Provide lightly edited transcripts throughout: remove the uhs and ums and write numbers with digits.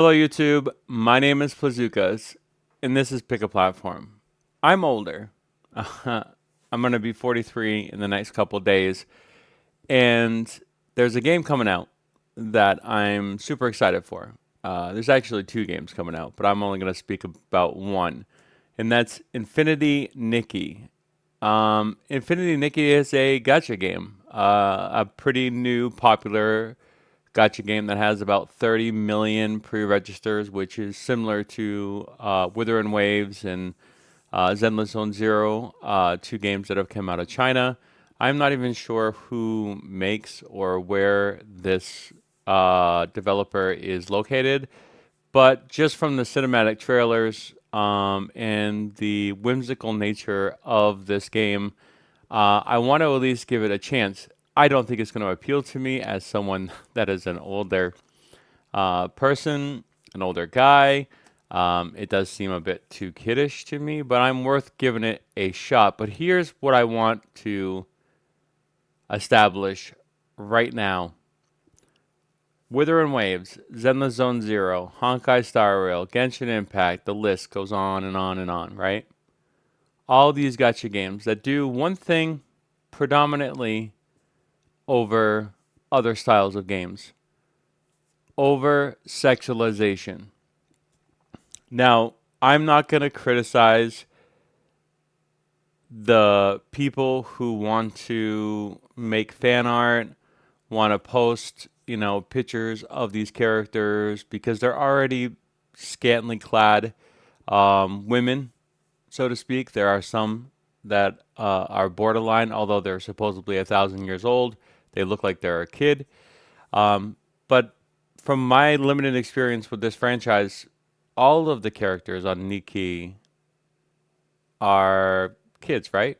Hello, YouTube. My name is Plazukas, and this is Pick a Platform. I'm older. I'm going to be 43 in the next couple days, and there's a game coming out that I'm super excited for. There's actually two games coming out, but I'm only going to speak about one, and that's Infinity Nikki. Infinity Nikki is a gacha game, a pretty new, popular gacha game that has about 30 million pre-registers, which is similar to Wither and Waves and Zenless Zone Zero, two games that have come out of China. I'm not even sure who makes or where this developer is located, but just from the cinematic trailers and the whimsical nature of this game, I want to at least give it a chance. I don't think it's going to appeal to me as someone that is an older person, an older guy. It does seem a bit too kiddish to me, but I'm worth giving it a shot. But here's what I want to establish right now. Wither and Waves, Zenless Zone Zero, Honkai Star Rail, Genshin Impact, the list goes on and on and on, right? All these gacha games that do one thing predominantly over other styles of games: over-sexualization. Now, I'm not going to criticize the people who want to make fan art, want to post, pictures of these characters because they're already scantily clad women, so to speak. There are some that are borderline, although they're supposedly 1,000 years old. They look like they're a kid. But from my limited experience with this franchise, all of the characters on Nikki are kids, right?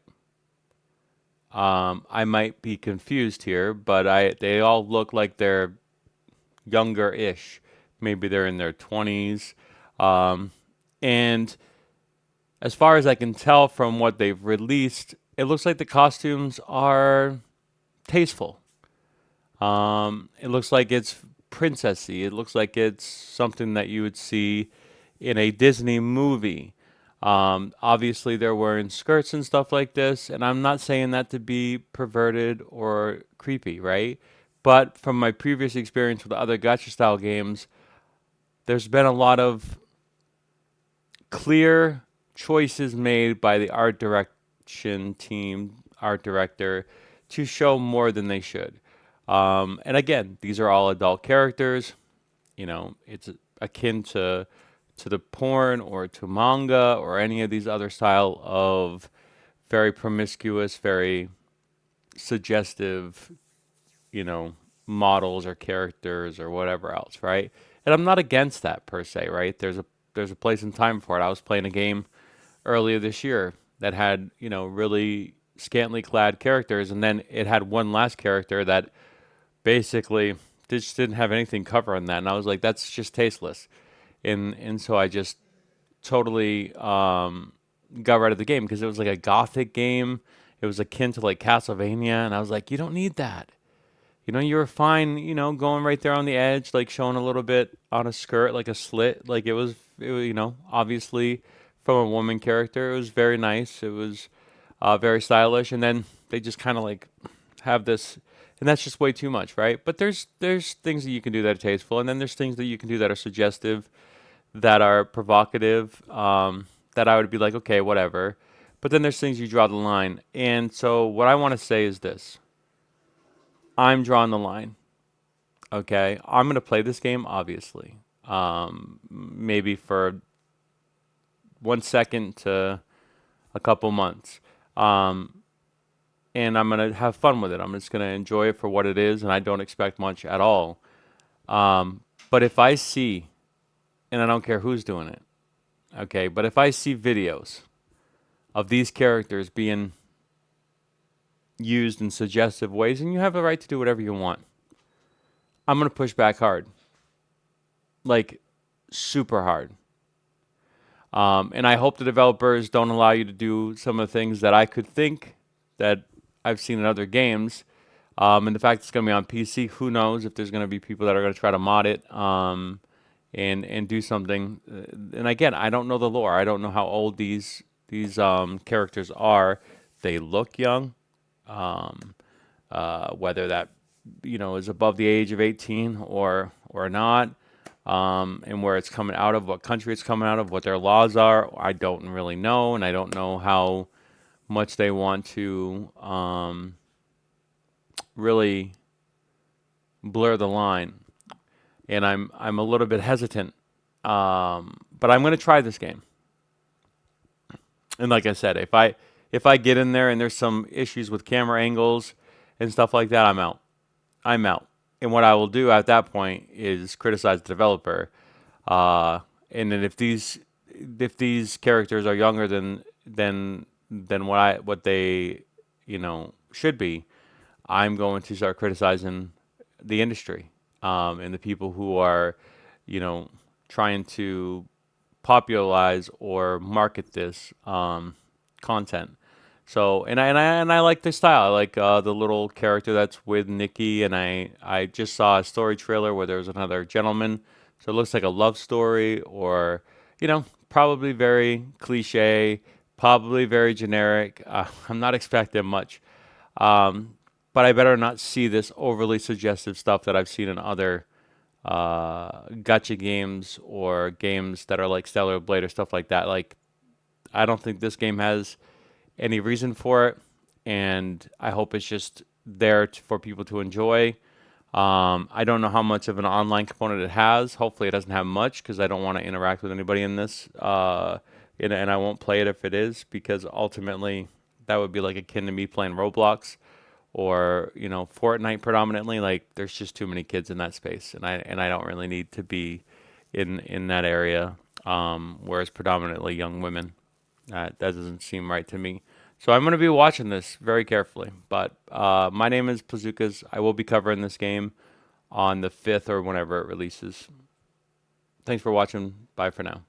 I might be confused here, but they all look like they're younger-ish. Maybe they're in their 20s. Um, and as far as I can tell from what they've released, it looks like the costumes are tasteful. It looks like it's princessy. It looks like it's something that you would see in a Disney movie. Obviously, they're wearing skirts and stuff like this, and I'm not saying that to be perverted or creepy, right? But from my previous experience with other gacha style games, there's been a lot of clear choices made by the art direction team, art director, to show more than they should. And again, these are all adult characters. It's akin to the porn or to manga or any of these other style of very promiscuous, very suggestive, you know, models or characters or whatever else, right? And I'm not against that per se, right? There's a place and time for it. I was playing a game earlier this year that had, really scantily clad characters, and then it had one last character that basically just didn't have anything covering that, and I was like, that's just tasteless, and so I just totally got rid of the game because it was like a gothic game. It was akin to like Castlevania, and I was like, you don't need that. You were fine, going right there on the edge, like showing a little bit on a skirt, like a slit. Like it was, obviously from a woman character. It was very nice. It was very stylish. And then they just kind of like have this, and that's just way too much, right? But there's things that you can do that are tasteful, and then there's things that you can do that are suggestive, that are provocative, that I would be like, okay, whatever. But then there's things you draw the line. And so what I want to say is this: I'm drawing the line. Okay, I'm gonna play this game, obviously. Maybe for 1 second to a couple months, um, and I'm gonna have fun with it. I'm just gonna enjoy it for what it is, and I don't expect much at all. Um, but if I see, and I don't care who's doing it, okay, but if I see videos of these characters being used in suggestive ways, and you have the right to do whatever you want, I'm gonna push back hard, like super hard. And I hope the developers don't allow you to do some of the things that I could think that I've seen in other games. And the fact it's going to be on PC, who knows if there's going to be people that are going to try to mod it and do something. And again, I don't know the lore. I don't know how old these characters are. They look young. Um, whether that is above the age of 18 or not, and where it's coming out of, what country it's coming out of, what their laws are, I don't really know, and I don't know how much they want to really blur the line, and I'm a little bit hesitant, but I'm going to try this game. And like I said, if I get in there and there's some issues with camera angles and stuff like that, I'm out. I'm out. And what I will do at that point is criticize the developer. Uh, and then if these characters are younger than what they should be, I'm going to start criticizing the industry, and the people who are you know trying to popularize or market this content. So and I like the style. I like the little character that's with Nikki, and I just saw a story trailer where there's another gentleman. So it looks like a love story, or probably very cliche, probably very generic. I'm not expecting much, um, but I better not see this overly suggestive stuff that I've seen in other gotcha games or games that are like Stellar Blade or stuff like that. Like, I don't think this game has any reason for it, and I hope it's just there for people to enjoy. I don't know how much of an online component it has. Hopefully, it doesn't have much because I don't want to interact with anybody in this, and I won't play it if it is, because ultimately that would be like akin to me playing Roblox or Fortnite predominantly. Like, there's just too many kids in that space, and I don't really need to be in that area, where it's predominantly young women. That doesn't seem right to me. So I'm going to be watching this very carefully. But my name is Plazukas. I will be covering this game on the 5th or whenever it releases. Thanks for watching. Bye for now.